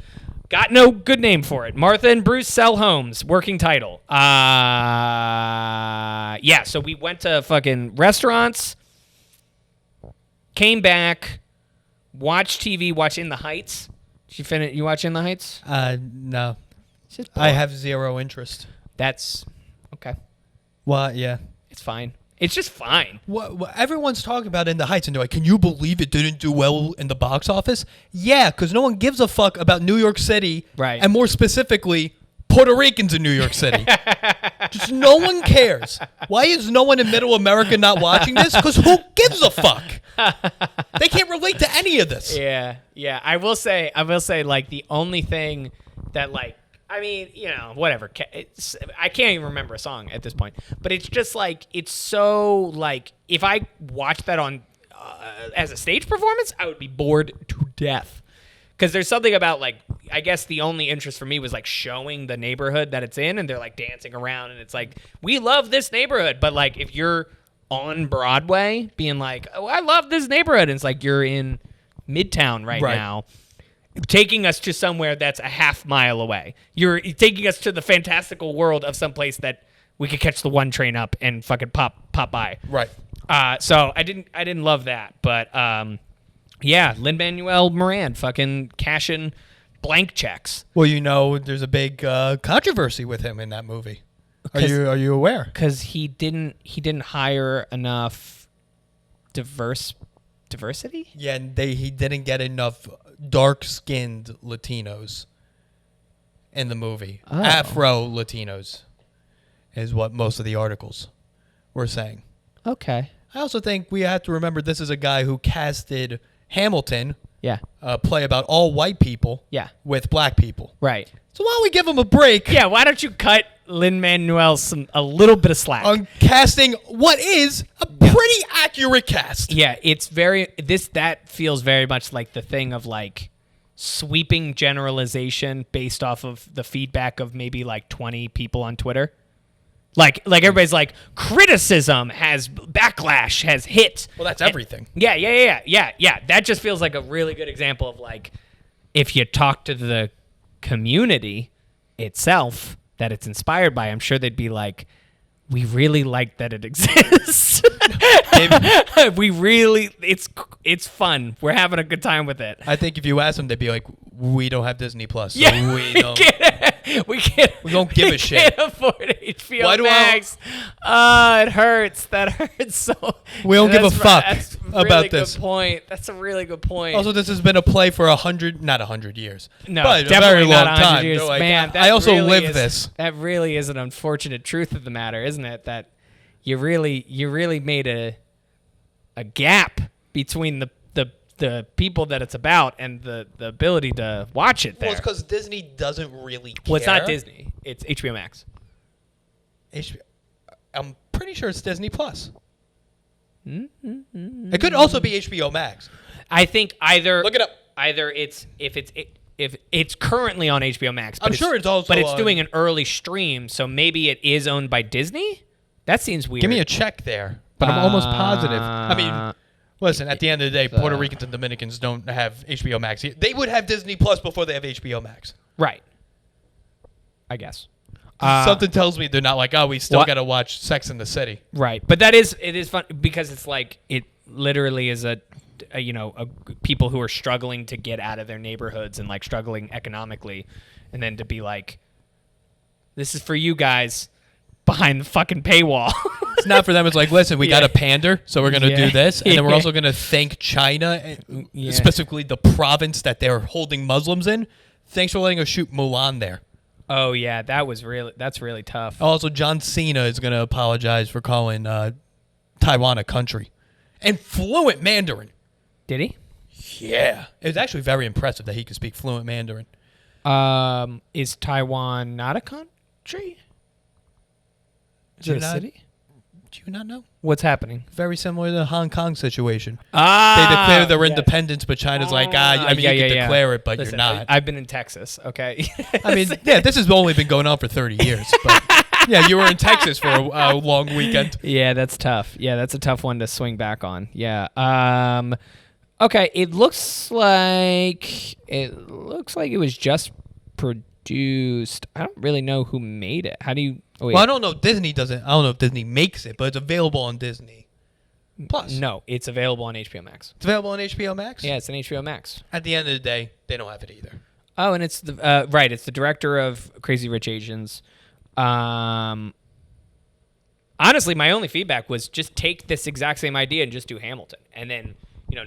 Got no good name for it. Martha and Bruce Sell Homes. Working title. Yeah, so we went to fucking restaurants, came back, watched TV, watched In the Heights. Did you finish? You watch In the Heights? No. I have zero interest. That's okay. Well, yeah. It's fine. It's just fine. What everyone's talking about In the Heights, and they're like, can you believe it didn't do well in the box office? Yeah, because no one gives a fuck about New York City, Right. And more specifically, Puerto Ricans in New York City. Just no one cares. Why is no one in Middle America not watching this? Because who gives a fuck? They can't relate to any of this. Yeah. I will say, like, the only thing that, like, I mean, you know, whatever. I can't even remember a song at this point. But it's just, like, it's so, like, if I watched that on as a stage performance, I would be bored to death. Because there's something about, like, I guess the only interest for me was, like, showing the neighborhood that it's in. And they're, like, dancing around. And it's like, we love this neighborhood. But, like, if you're on Broadway being like, oh, I love this neighborhood. And it's like you're in Midtown right now. Taking us to somewhere that's a half mile away. You're taking us to the fantastical world of someplace that we could catch the one train up and fucking pop by. Right. So I didn't love that, but yeah, Lin-Manuel Miranda fucking cashing blank checks. Well, you know, there's a big controversy with him in that movie. Are you aware? Because he didn't hire enough diversity. Yeah, and he didn't get enough dark-skinned Latinos in the movie. Oh. Afro Latinos is what most of the articles were saying. Okay. I also think we have to remember this is a guy who casted Hamilton, Yeah. a play about all white people, Yeah. with black people. Right. So why don't we give him a break? Yeah. Why don't you cut Lin-Manuel a little bit of slack on casting what is a pretty accurate cast? Yeah, it's that feels very much like the thing of like sweeping generalization based off of the feedback of maybe like 20 people on Twitter. Like everybody's like, criticism has backlash, has hit. Well, that's everything. Yeah. That just feels like a really good example of like, if you talk to the community itself that it's inspired by, I'm sure they'd be like, we really like that it exists. It's fun. We're having a good time with it. I think if you ask them, they'd be like, we don't have Disney Plus. So Yeah, we don't give a shit. Can't afford HBO Why do Max. It hurts. That hurts so. We don't give a fuck that's about really this. Good point. That's a really good point. Also, this has been a play for not 100 years. No, but definitely a very not long 100 time. years. Like, Man, I also really live is, this. That really is an unfortunate truth of the matter, isn't it? That you really made a gap between the people that it's about and the ability to watch it there. Well, it's because Disney doesn't really care. Well, it's not Disney. It's HBO Max. I'm pretty sure it's Disney Plus. It could also be HBO Max. I think either Look it up. Either if if it's currently on HBO Max. But I'm sure it's also but it's on- doing an early stream, so maybe it is owned by Disney. That seems weird. Give me a check there, but I'm almost positive. I mean, listen, at the end of the day, Puerto Ricans and Dominicans don't have HBO Max. They would have Disney Plus before they have HBO Max. Right. I guess. Something tells me they're not like, oh, we still What? got to watch Sex in the City. Right, but it is fun because it's like it literally is a people who are struggling to get out of their neighborhoods and like struggling economically, and then to be like, this is for you guys behind the fucking paywall. It's not for them. It's like, listen, we got to pander, so we're going to do this. And then we're also going to thank China, specifically the province that they're holding Muslims in. Thanks for letting us shoot Mulan there. Oh, yeah, that's really tough. Also, John Cena is going to apologize for calling Taiwan a country. And fluent Mandarin. Did he? Yeah. It was actually very impressive that he could speak fluent Mandarin. Is Taiwan not a country? Is it a city? Do you not know? What's happening? Very similar to the Hong Kong situation. Ah, They declare their independence, but China's like, you can declare it, but Listen, you're not. I've been in Texas, okay? I mean, yeah, this has only been going on for 30 years. But yeah, you were in Texas for a long weekend. Yeah, that's tough. Yeah, that's a tough one to swing back on. Yeah. Okay, it looks like it was just produced. I don't really know who made it. How do you? Oh, wait. Well, I don't know. Disney doesn't. I don't know if Disney makes it, but it's available on Disney Plus. No, it's available on HBO Max. It's available on HBO Max. Yeah, it's on HBO Max. At the end of the day, they don't have it either. Oh, and it's the right. It's the director of Crazy Rich Asians. Honestly, my only feedback was just take this exact same idea and just do Hamilton, and then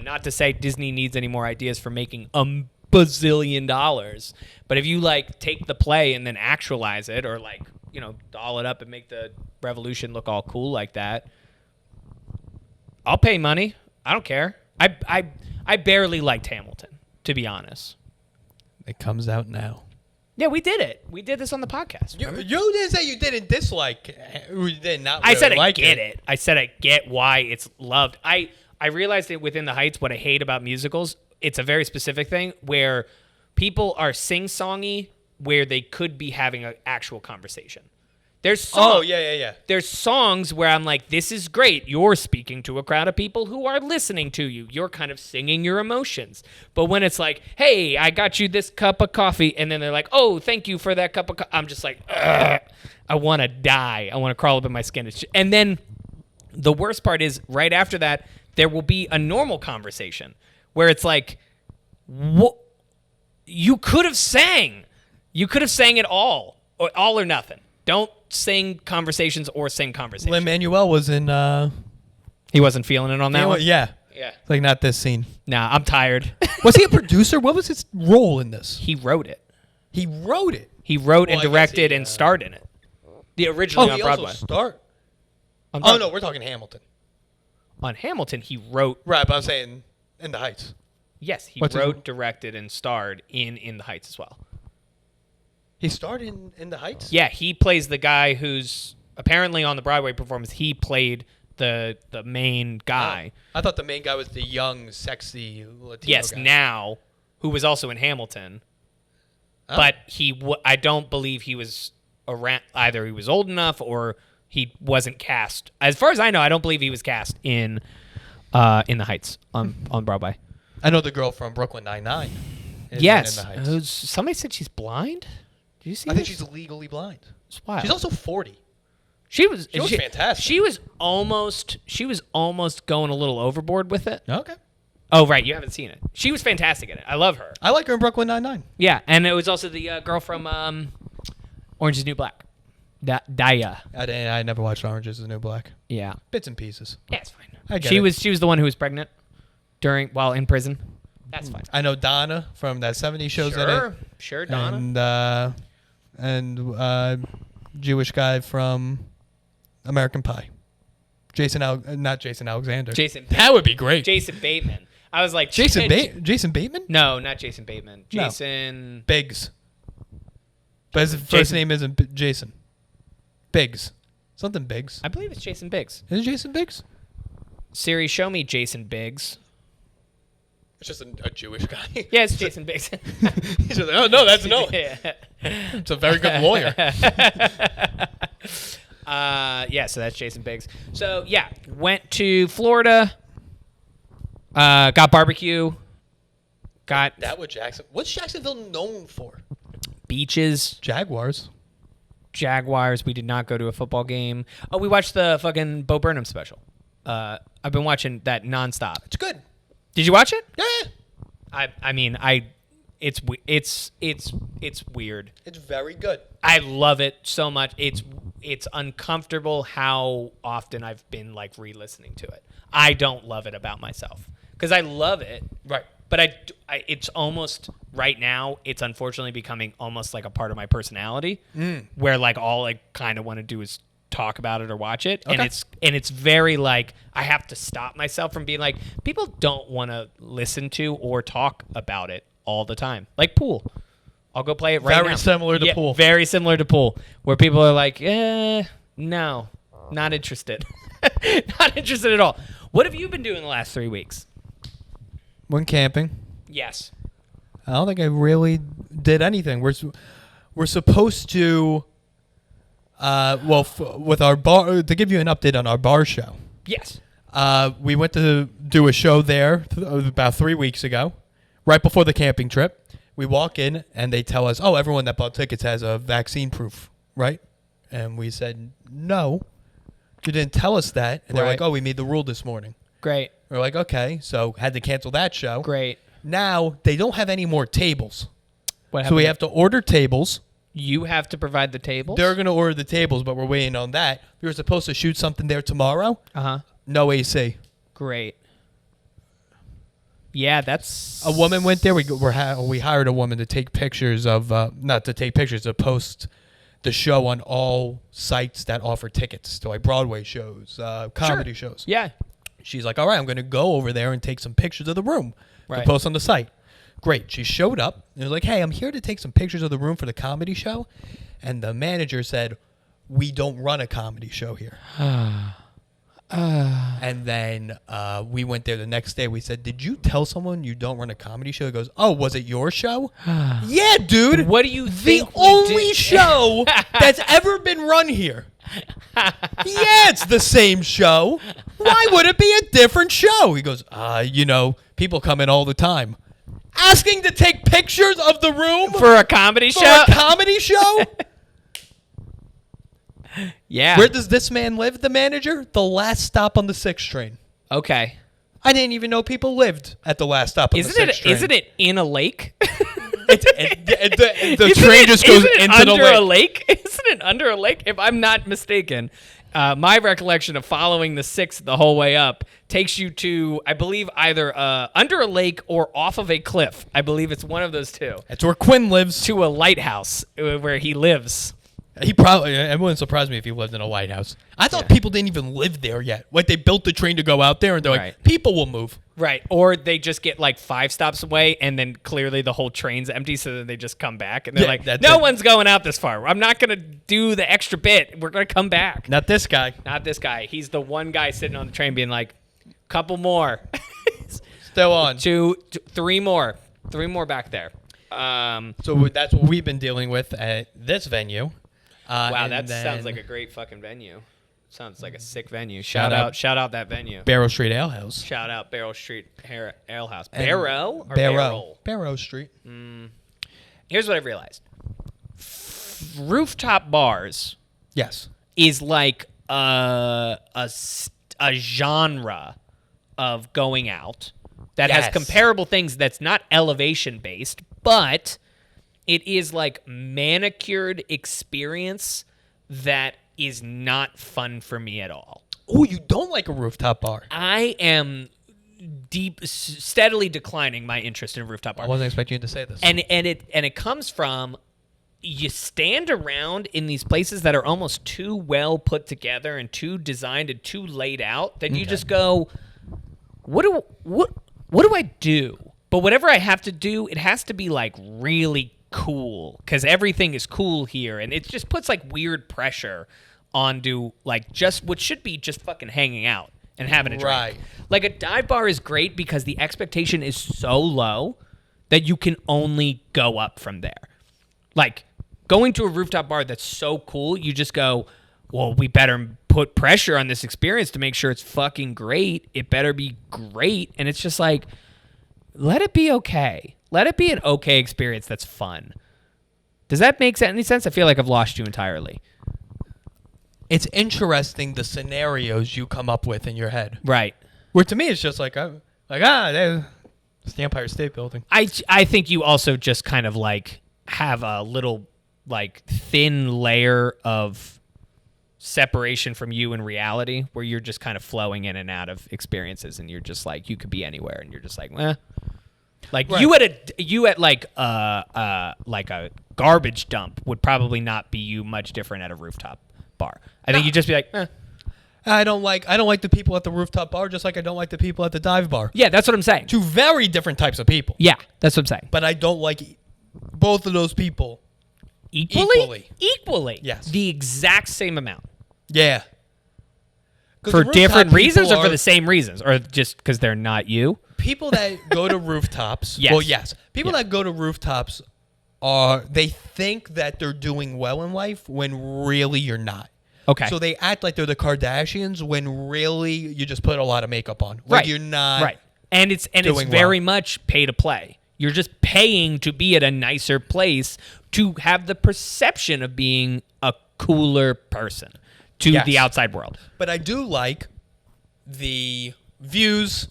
not to say Disney needs any more ideas for making $1 bazillion, but if you like take the play and then actualize it, or like doll it up and make the revolution look all cool like that, I'll pay money. I don't care. I barely liked Hamilton, to be honest. It comes out now. Yeah, we did it. We did this on the podcast. You didn't say you didn't dislike. You did not. I said I like get it. I said I get why it's loved. I realized that within the Heights, what I hate about musicals, it's a very specific thing where people are sing-songy where they could be having an actual conversation. There's songs, Oh, yeah. There's songs where I'm like, this is great. You're speaking to a crowd of people who are listening to you. You're kind of singing your emotions. But when it's like, hey, I got you this cup of coffee, and then they're like, oh, thank you for that cup of coffee. I'm just like, ugh, I want to die. I want to crawl up in my skin. And then the worst part is right after that, there will be a normal conversation where it's like, what? You could have sang. You could have sang it all or nothing. Don't sing conversations or sing conversations. Lin-Manuel was in. He wasn't feeling it on that one? Yeah. Yeah. Like not this scene. Nah, I'm tired. Was he a producer? What was his role in this? He wrote it. He wrote it. He wrote Well, and I guess directed he, and starred in it. The originally on he Broadway. also starred. I'm Oh talking- no, we're talking Hamilton. On Hamilton, he wrote. Right, but I'm saying In the Heights. Yes, he What's his- wrote, directed, and starred in the Heights as well. He starred in the Heights. Yeah, he plays the guy who's apparently on the Broadway performance. He played the main guy. Oh, I thought the main guy was the young, sexy Latino Yes, guy. now, who was also in Hamilton. Oh. But I don't believe he was around. Either he was old enough or he wasn't cast. As far as I know, I don't believe he was cast in the Heights on Broadway. I know the girl from Brooklyn Nine-Nine. Yes. In the Heights. Somebody said she's blind. Did you see? I think this? she's legally blind. It's wild. She's also 40. She was fantastic. She was almost going a little overboard with it. Okay. Oh right, you haven't seen it. She was fantastic in it. I love her. I like her in Brooklyn Nine-Nine. Yeah, and it was also the girl from Orange Is the New Black. Daya. I never watched Orange Is the New Black. Yeah. Bits and pieces. Yeah, it's fine. I get she it. was the one who was pregnant while in prison. That's fine. I know Donna from that 70s show's in it. Sure, Donna. And Jewish guy from American Pie. Not Jason Alexander. Jason. That would be great. Jason Bateman. I was like Jason Bateman? No, not Jason Bateman. No. Jason Biggs. But his first name isn't Jason. Biggs. Something Biggs. I believe it's Jason Biggs. Is it Jason Biggs? Siri, show me Jason Biggs. It's just a Jewish guy. Yeah, it's Jason Biggs. He's just like, oh, no, that's Noah. Yeah. It's a very good lawyer. Yeah, so that's Jason Biggs. So, yeah, went to Florida, got barbecue, got What's Jacksonville known for? beaches, Jaguars. Jaguars. We did not go to a football game. Oh, we watched the fucking Bo Burnham special. I've been watching that nonstop. It's good. Did you watch it? Yeah. I mean, it's weird. It's very good. I love it so much. It's uncomfortable how often I've been like re-listening to it. I don't love it about myself because I love it. Right. But it's almost right now. It's unfortunately becoming almost like a part of my personality, where like all I kind of want to do is talk about it or watch it, Okay. and it's very like I have to stop myself from being like people don't want to listen to or talk about it all the time. Like pool, I'll go play it right now. Very similar to pool. Very similar to pool, where people are like, no, not interested, not interested at all. What have you been doing the last 3 weeks? Went camping. Yes. I don't think I really did anything. We're supposed to, with our bar, to give you an update on our bar show. Yes. We went to do a show there about 3 weeks ago, right before the camping trip. We walk in and they tell us, oh, everyone that bought tickets has a vaccine proof, right? And we said, no, you didn't tell us that. And they're Right. like, oh, we made the rule this morning. Great. We're like, okay, so had to cancel that show. Great. Now they don't have any more tables. What So we happened? have to order tables. You have to provide the tables. They're going to order the tables, but we're waiting on that. We were supposed to shoot something there tomorrow. No AC. Great. Yeah, that's A woman went there. We hired a woman to take pictures of, not to take pictures, to post the show on all sites that offer tickets to like Broadway shows, comedy shows. Yeah. She's like, all right, I'm going to go over there and take some pictures of the room to Right. post on the site. Great. She showed up and was like, hey, I'm here to take some pictures of the room for the comedy show. And the manager said, we don't run a comedy show here. And then we went there the next day. We said, did you tell someone you don't run a comedy show? He goes, oh, was it your show? Yeah, dude. What do you The think? only show that's ever been run here. Yeah, it's the same show. Why would it be a different show? He goes, people come in all the time. Asking to take pictures of the room for a comedy for show? a comedy show? Yeah. Where does this man live, the manager? The last stop on the 6th train. Okay. I didn't even know people lived at the last stop on the 6th train. Isn't it in a lake? The train just goes isn't it into the under lake. a lake? Isn't it under a lake? If I'm not mistaken, my recollection of following the 6th the whole way up takes you to, I believe, either under a lake or off of a cliff. I believe it's one of those two. That's where Quinn lives. To a lighthouse where he lives. It wouldn't surprise me if he lived in a lighthouse. I thought people didn't even live there yet. Like they built the train to go out there and they're Right. like, people will move. Right. Or they just get like 5 stops away and then clearly the whole train's empty, so then they just come back and they're Yeah, like, that's no it. one's going out this far. I'm not going to do the extra bit. We're going to come back. Not this guy. Not this guy. He's the one guy sitting on the train being like, couple more. Still on. 3 more. 3 more back there. So that's what we've been dealing with at this venue. Wow, and that then sounds like a great fucking venue. Sounds like a sick venue. Shout out that venue. Barrow Street Ale House. Shout out Barrow Street Ale House. And Barrow or Barrel? Barrow Street. Here's what I've realized. Rooftop bars Yes. is like a genre of going out that has Yes. comparable things that's not elevation based, but it is like manicured experience that is not fun for me at all. Oh, you don't like a rooftop bar? I am steadily declining my interest in rooftop I bar. wasn't expecting you to say this. And it comes from you stand around in these places that are almost too well put together and too designed and too laid out that you just go, what do I do? But whatever I have to do, it has to be like really cool because everything is cool here, and it just puts like weird pressure onto like just what should be just fucking hanging out and having a drink. Right. Like a dive bar is great because the expectation is so low that you can only go up from there. Like going to a rooftop bar that's so cool, you just go, well, we better put pressure on this experience to make sure it's fucking great. It better be great. And it's just like, let it be okay. Let it be an okay experience that's fun. Does that make any sense? I feel like I've lost you entirely. It's interesting the scenarios you come up with in your head. Right. Where to me, it's just like, there's the Empire State Building. I think you also just kind of like have a little like thin layer of separation from you in reality where you're just kind of flowing in and out of experiences and you're just like, you could be anywhere and you're just like, like right. you at like a garbage dump would probably not be you much different at a rooftop bar. I think you'd just be like, I don't like the people at the rooftop bar just like I don't like the people at the dive bar. Yeah, that's what I'm saying. Two very different types of people. Yeah, that's what I'm saying. But I don't like both of those people equally. Yes. The exact same amount. Yeah. For different reasons or for the same reasons? Or just because they're not you? People that go to rooftops. Yes. Well, yes. People that go to rooftops they think that they're doing well in life when really you're not. Okay. So they act like they're the Kardashians when really you just put a lot of makeup on. Right. You're not. Right. And it's very much pay to play. You're just paying to be at a nicer place to have the perception of being a cooler person to the outside world. But I do like the views.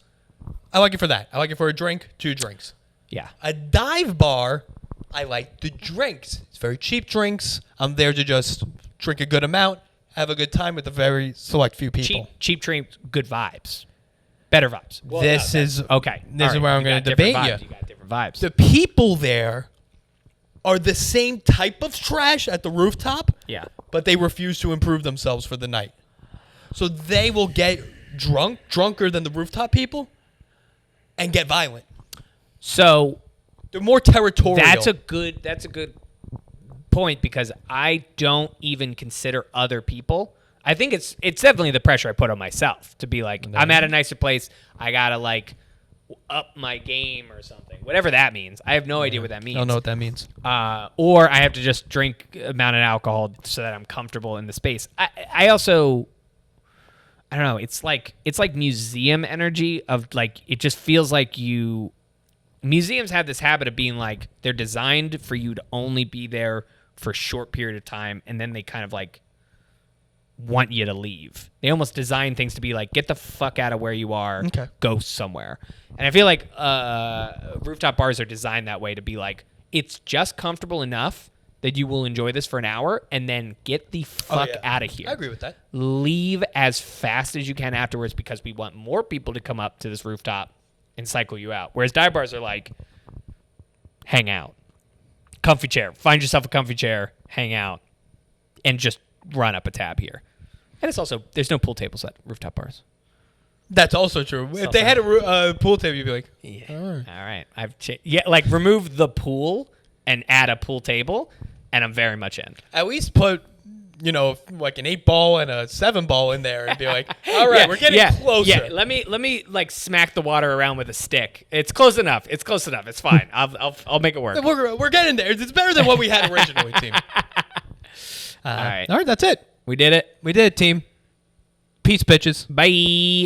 I like it for that. I like it for a drink, 2 drinks. Yeah. A dive bar, I like the drinks. It's very cheap drinks. I'm there to just drink a good amount, have a good time with a very select few people. Cheap drinks, good vibes. Better vibes. Well, this is where I'm going to debate you. You got different vibes. The people there are the same type of trash at the rooftop. Yeah. But they refuse to improve themselves for the night. So they will get drunker than the rooftop people, and get violent. So they're more territorial. That's a good point because I don't even consider other people. I think it's definitely the pressure I put on myself to be like, I'm at a nicer place. I gotta like up my game or something. Whatever that means. I have no idea what that means. I don't know what that means. Or I have to just drink amount of alcohol so that I'm comfortable in the space. I also, I don't know. It's like museum energy of like, it just feels like museums have this habit of being like, they're designed for you to only be there for a short period of time. And then they kind of like want you to leave. They almost design things to be like, get the fuck out of where you are, go somewhere. And I feel like rooftop bars are designed that way to be like, it's just comfortable enough that you will enjoy this for an hour and then get the fuck out of here. I agree with that. Leave as fast as you can afterwards because we want more people to come up to this rooftop and cycle you out. Whereas dive bars are like, hang out. Comfy chair. Find yourself a comfy chair, hang out, and just run up a tab here. And it's also, there's no pool tables at rooftop bars. That's also true. If they had a pool table, you'd be like, all right. Like remove the pool and add a pool table, and I'm very much in. At least put, like an 8-ball and a 7-ball in there and be like, all right, we're getting closer. Yeah, let me like smack the water around with a stick. It's close enough. It's fine. I'll make it work. We're getting there. It's better than what we had originally, team. All right. All right, that's it. We did it. We did it, team. Peace, bitches. Bye.